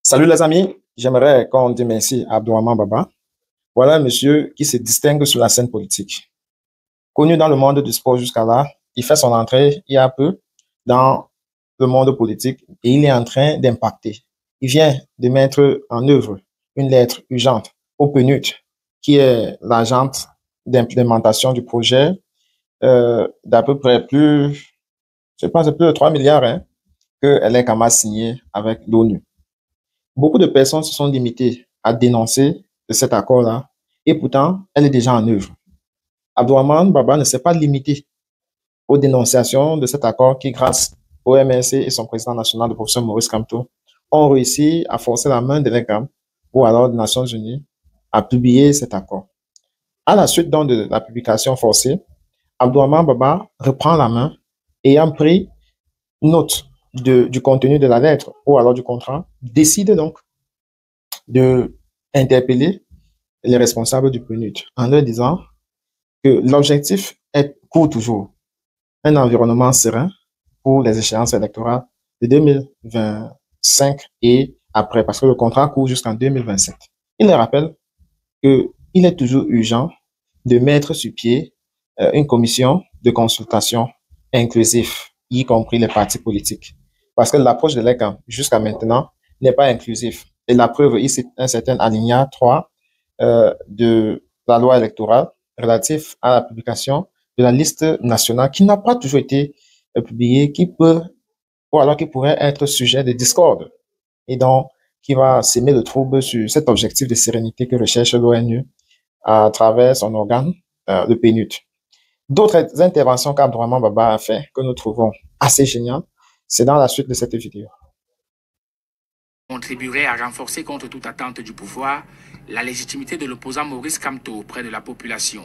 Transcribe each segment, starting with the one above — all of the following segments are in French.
Salut les amis, j'aimerais qu'on dise merci à Abdourahmane Baba. Voilà un monsieur qui se distingue sur la scène politique. Connu dans le monde du sport jusqu'à là, il fait son entrée il y a peu dans le monde politique et il est en train d'impacter. Il vient de mettre en œuvre une lettre urgente au PNUD, qui est l'agente d'implémentation du projet d'à peu près plus, je pense, plus de 3 milliards que LECAMA a signé avec l'ONU. Beaucoup de personnes se sont limitées à dénoncer cet accord-là et pourtant, elle est déjà en œuvre. Abdourahmane Baba ne s'est pas limité aux dénonciations de cet accord qui, grâce au MRC et son président national, le professeur Maurice Kamto, ont réussi à forcer la main de l'EGAM ou alors des Nations Unies à publier cet accord. À la suite donc de la publication forcée, Abdourahmane Baba reprend la main ayant pris note du contenu de la lettre ou alors du contrat, décide donc de interpeller les responsables du PNUD en leur disant que l'objectif est pour toujours un environnement serein pour les échéances électorales de 2025 et après, parce que le contrat court jusqu'en 2027. Il leur rappelle qu'il est toujours urgent de mettre sur pied une commission de consultation inclusive, y compris les partis politiques. Parce que l'approche de l'ECAM jusqu'à maintenant n'est pas inclusive. Et la preuve, il cite un certain alinéa 3 de la loi électorale relatif à la publication de la liste nationale qui n'a pas toujours été publiée, qui peut, ou alors qui pourrait être sujet de discorde et donc qui va s'aimer le trouble sur cet objectif de sérénité que recherche l'ONU à travers son organe, le PNUD. D'autres interventions qu'Abdourahmane Baba a fait que nous trouvons assez géniales, c'est dans la suite de cette vidéo. Contribuerait à renforcer contre toute attente du pouvoir la légitimité de l'opposant Maurice Kamto auprès de la population,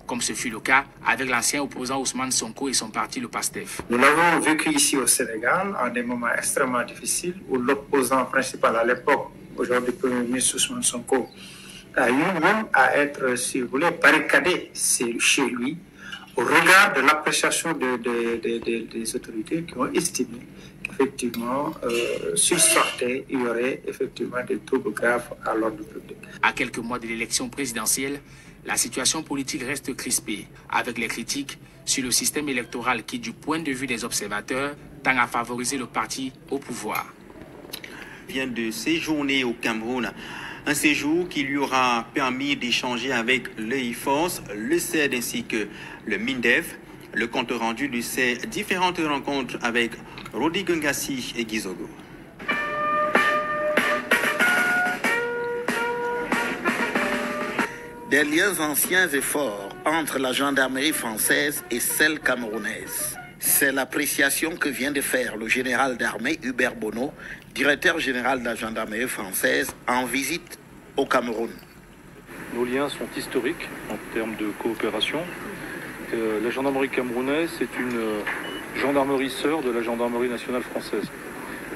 comme ce fut le cas avec l'ancien opposant Ousmane Sonko et son parti, le PASTEF. Nous l'avons vécu ici au Sénégal en des moments extrêmement difficiles où l'opposant principal à l'époque, aujourd'hui Premier ministre Ousmane Sonko, a eu même à être, si vous voulez, barricadé chez lui au regard de l'appréciation des autorités qui ont estimé qu'effectivement, s'il sortait, il y aurait effectivement des troubles graves à l'ordre public. À quelques mois de l'élection présidentielle, la situation politique reste crispée, avec les critiques sur le système électoral qui, du point de vue des observateurs, tend à favoriser le parti au pouvoir. Il vient de séjourner au Cameroun. Un séjour qui lui aura permis d'échanger avec l'EIFORCE, le CED ainsi que le MINDEF. Le compte rendu de ces différentes rencontres avec Rodi Gungassi et Gizogo. Des liens anciens et forts entre la gendarmerie française et celle camerounaise. C'est l'appréciation que vient de faire le général d'armée Hubert Bonneau, directeur général de la gendarmerie française, en visite au Cameroun. Nos liens sont historiques en termes de coopération. La gendarmerie camerounaise est une gendarmerie sœur de la gendarmerie nationale française.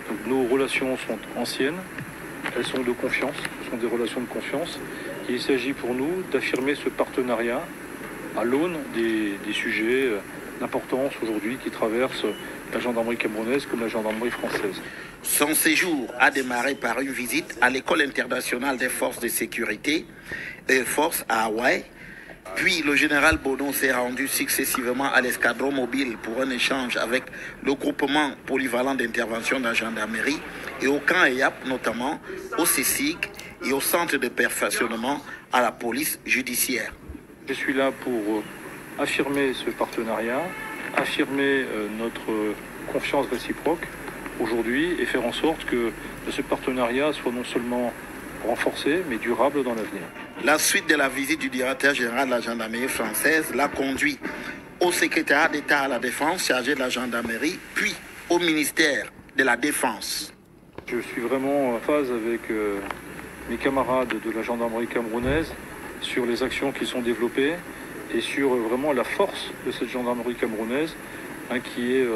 Donc, nos relations sont anciennes, elles sont de confiance, ce sont des relations de confiance. Et il s'agit pour nous d'affirmer ce partenariat à l'aune des sujets d'importance aujourd'hui qui traversent la gendarmerie camerounaise comme la gendarmerie française. Son séjour a démarré par une visite à l'école internationale des forces de sécurité, EFORCE à Hawaï. Puis le général Bonneau s'est rendu successivement à l'escadron mobile pour un échange avec le groupement polyvalent d'intervention de la gendarmerie et au camp EYAP, notamment au CECIG et au centre de perfectionnement à la police judiciaire. Je suis là pour affirmer ce partenariat, affirmer notre confiance réciproque aujourd'hui et faire en sorte que ce partenariat soit non seulement renforcé, mais durable dans l'avenir. La suite de la visite du directeur général de la gendarmerie française l'a conduit au secrétariat d'État à la Défense chargé de la gendarmerie, puis au ministère de la Défense. Je suis vraiment en phase avec mes camarades de la gendarmerie camerounaise sur les actions qui sont développées et sur vraiment la force de cette gendarmerie camerounaise qui est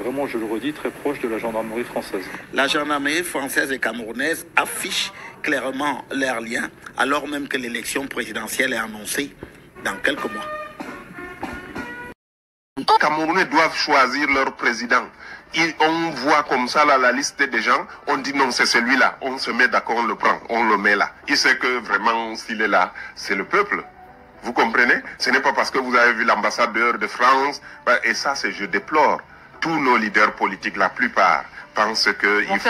vraiment, je le redis, très proche de la gendarmerie française. La gendarmerie française et camerounaise affichent clairement leurs liens, alors même que l'élection présidentielle est annoncée dans quelques mois. Camerounais doivent choisir leur président. On voit comme ça là, la liste des gens, on dit non, c'est celui-là. On se met d'accord, on le prend, on le met là. Il sait que vraiment, s'il est là, c'est le peuple. Vous comprenez? Ce n'est pas parce que vous avez vu l'ambassadeur de France. Et ça, je déplore. Tous nos leaders politiques, la plupart, pensent qu'il faut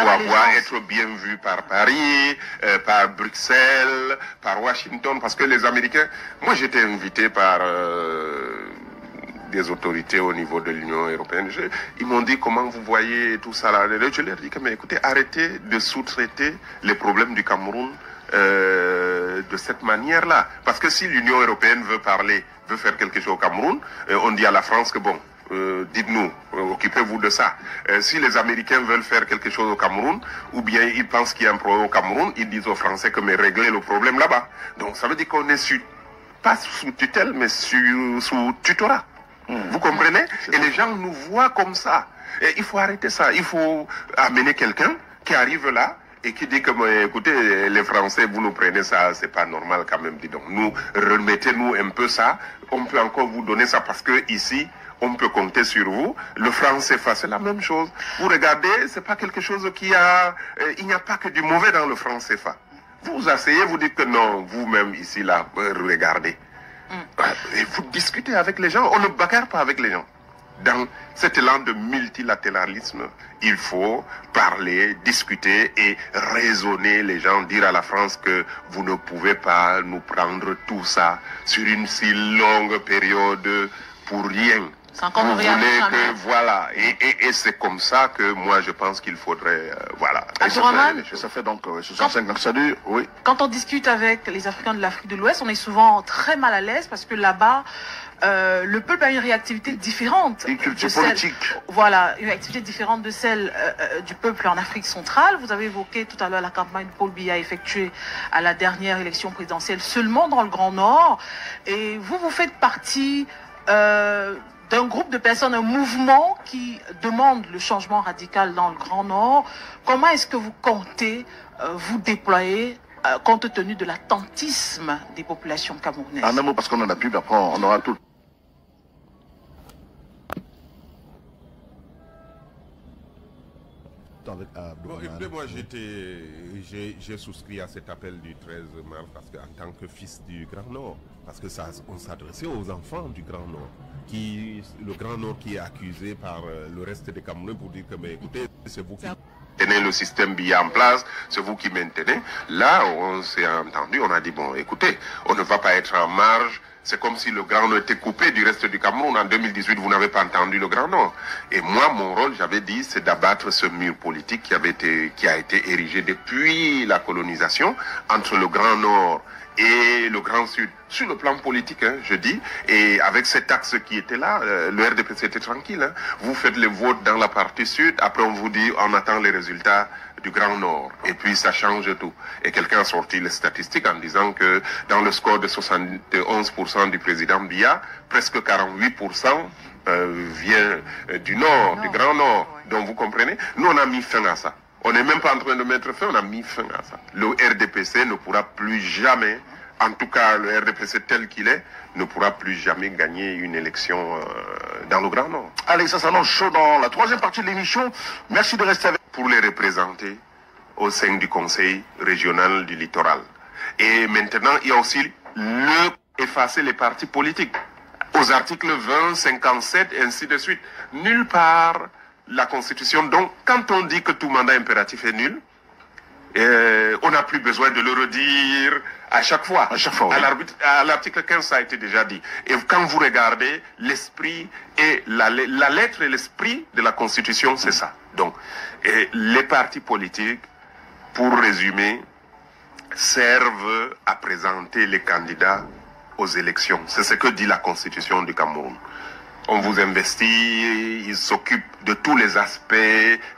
être bien vu par Paris, par Bruxelles, par Washington. Parce que les Américains... Moi, j'étais invité par... des autorités au niveau de l'Union européenne. Ils m'ont dit comment vous voyez tout ça là. Je leur dis que mais écoutez, arrêtez de sous-traiter les problèmes du Cameroun de cette manière-là. Parce que si l'Union européenne veut parler, veut faire quelque chose au Cameroun, on dit à la France que bon, dites-nous, occupez-vous de ça. Si les Américains veulent faire quelque chose au Cameroun, ou bien ils pensent qu'il y a un problème au Cameroun, ils disent aux Français que mais réglez le problème là-bas. Donc ça veut dire qu'on est pas sous tutelle, mais sous tutorat. Vous comprenez? Et les gens nous voient comme ça. Et il faut arrêter ça. Il faut amener quelqu'un qui arrive là et qui dit que, écoutez, les Français, vous nous prenez ça, c'est pas normal quand même. Dis donc, nous, remettez-nous un peu ça. On peut encore vous donner ça parce que ici, on peut compter sur vous. Le franc CFA, c'est la même chose. Vous regardez, c'est pas quelque chose il n'y a pas que du mauvais dans le franc CFA. Vous asseyez, vous dites que non, vous-même ici, là, regardez. Et vous discutez avec les gens, on ne bagarre pas avec les gens. Dans cet élan de multilatéralisme, il faut parler, discuter et raisonner les gens, dire à la France que vous ne pouvez pas nous prendre tout ça sur une si longue période pour rien. Vous voulez que, voilà, et c'est comme ça que moi je pense qu'il faudrait, voilà. Abdourahmane, ça fait donc 65 ans que ça dure, oui. Quand on discute avec les Africains de l'Afrique de l'Ouest, on est souvent très mal à l'aise parce que là-bas, le peuple a une réactivité différente. Une culture politique. Voilà, une réactivité différente de celle du peuple en Afrique centrale. Vous avez évoqué tout à l'heure la campagne de Paul Biya effectuée à la dernière élection présidentielle seulement dans le Grand Nord. Et vous faites partie... d'un groupe de personnes, un mouvement qui demande le changement radical dans le Grand Nord. Comment est-ce que vous comptez vous déployer compte tenu de l'attentisme des populations camerounaises? En un mot, parce qu'on en a plus, mais après on aura tout. Bon, écoutez, moi j'ai souscrit à cet appel du 13 mars parce qu'en tant que fils du Grand Nord, parce que ça, on s'adressait aux enfants du Grand Nord, le Grand Nord qui est accusé par le reste des Camerounais pour dire que mais écoutez, c'est vous qui tenez le système Biya en place, c'est vous qui maintenez. Là, on s'est entendu, on a dit bon, écoutez, on ne va pas être en marge. C'est comme si le Grand Nord était coupé du reste du Cameroun. En 2018, vous n'avez pas entendu le Grand Nord. Et moi, mon rôle, j'avais dit, c'est d'abattre ce mur politique qui a été érigé depuis la colonisation entre le Grand Nord et le Grand Sud. Sur le plan politique, hein, je dis, et avec cet axe qui était là, le RDPC était tranquille. Hein. Vous faites les votes dans la partie sud, après on vous dit, on attend les résultats du Grand Nord. Et puis ça change tout. Et quelqu'un a sorti les statistiques en disant que dans le score de 71% du président Biya, presque 48% vient du Nord, du Grand Nord. Donc vous comprenez? Nous on a mis fin à ça. On n'est même pas en train de mettre fin, on a mis fin à ça. Le RDPC ne pourra plus jamais, en tout cas le RDPC tel qu'il est, ne pourra plus jamais gagner une élection dans le Grand Nord. Allez, ça s'annonce chaud dans la troisième partie de l'émission. Merci de rester avec pour les représenter au sein du Conseil régional du littoral. Et maintenant, il y a aussi effacer les partis politiques. Aux articles 20, 57, et ainsi de suite. Nulle part la Constitution. Donc, quand on dit que tout mandat impératif est nul, on n'a plus besoin de le redire à chaque fois. À chaque fois, oui. À l'article 15, ça a été déjà dit. Et quand vous regardez l'esprit et la lettre et l'esprit de la Constitution, c'est ça. Donc, les partis politiques, pour résumer, servent à présenter les candidats aux élections. C'est ce que dit la Constitution du Cameroun. On vous investit, ils s'occupent de tous les aspects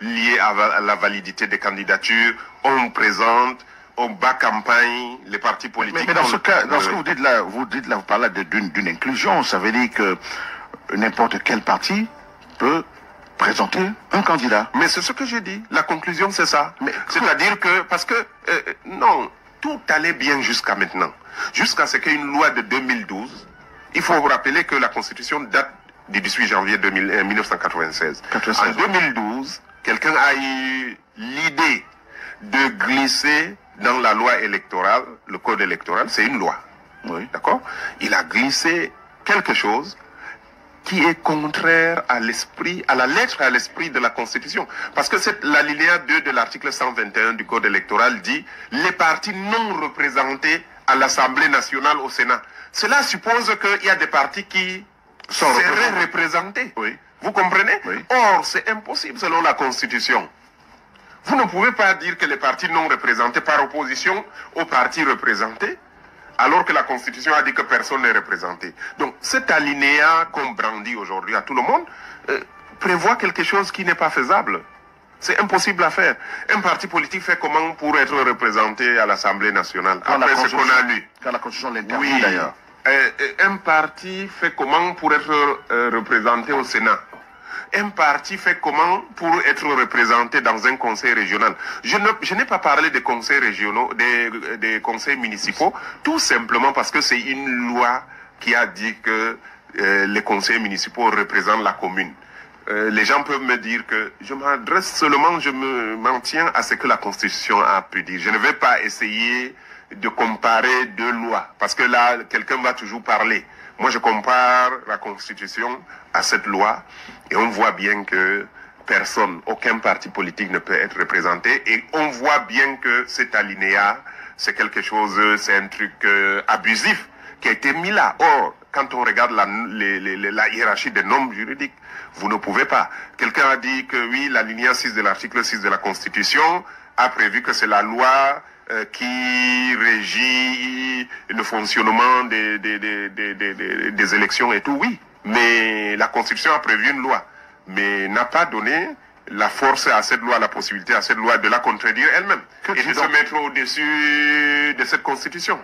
liés à la validité des candidatures. On présente, on bat campagne, les partis politiques. Mais dans ce cas, dans ce que vous dites là, vous parlez d'une inclusion. Ça veut dire que n'importe quel parti peut présenter un candidat. Mais c'est ce que j'ai dit. La conclusion, c'est ça. C'est-à-dire que, parce que, non, tout allait bien jusqu'à maintenant. Jusqu'à ce qu'une loi de 2012, il faut vous rappeler que la Constitution date du 18 janvier 1996. En 2012, quelqu'un a eu l'idée de glisser dans la loi électorale, le code électoral, c'est une loi. Oui. D'accord? Il a glissé quelque chose qui est contraire à l'esprit, à la lettre, à l'esprit de la Constitution. Parce que l'alinéa 2 de l'article 121 du Code électoral dit « Les partis non représentés à l'Assemblée nationale au Sénat ». Cela suppose qu'il y a des partis qui seraient représentés. Oui. Vous comprenez? Oui. Or, c'est impossible selon la Constitution. Vous ne pouvez pas dire que les partis non représentés par opposition aux partis représentés, alors que la Constitution a dit que personne n'est représenté. Donc cet alinéa qu'on brandit aujourd'hui à tout le monde prévoit quelque chose qui n'est pas faisable. C'est impossible à faire. Un parti politique fait comment pour être représenté à l'Assemblée nationale? Après ce qu'on a lu. Quand la Constitution l'interdit d'ailleurs. Un parti fait comment pour être représenté au Sénat? Un parti fait comment pour être représenté dans un conseil régional? Je n'ai pas parlé des conseils régionaux, des conseils municipaux, tout simplement parce que c'est une loi qui a dit que les conseils municipaux représentent la commune. Les gens peuvent me dire que je m'adresse seulement, je m'en tiens à ce que la Constitution a pu dire. Je ne vais pas essayer de comparer deux lois, parce que là, quelqu'un va toujours parler. Moi, je compare la Constitution à cette loi et on voit bien que personne, aucun parti politique ne peut être représenté et on voit bien que cet alinéa, c'est quelque chose, c'est un truc abusif qui a été mis là. Or, quand on regarde la hiérarchie des normes juridiques, vous ne pouvez pas. Quelqu'un a dit que oui, l'alinéa 6 de l'article 6 de la Constitution a prévu que c'est la loi qui régit le fonctionnement des élections et tout, oui. Mais la Constitution a prévu une loi, mais n'a pas donné la force à cette loi, la possibilité à cette loi de la contredire elle-même et de se mettre au-dessus de cette Constitution.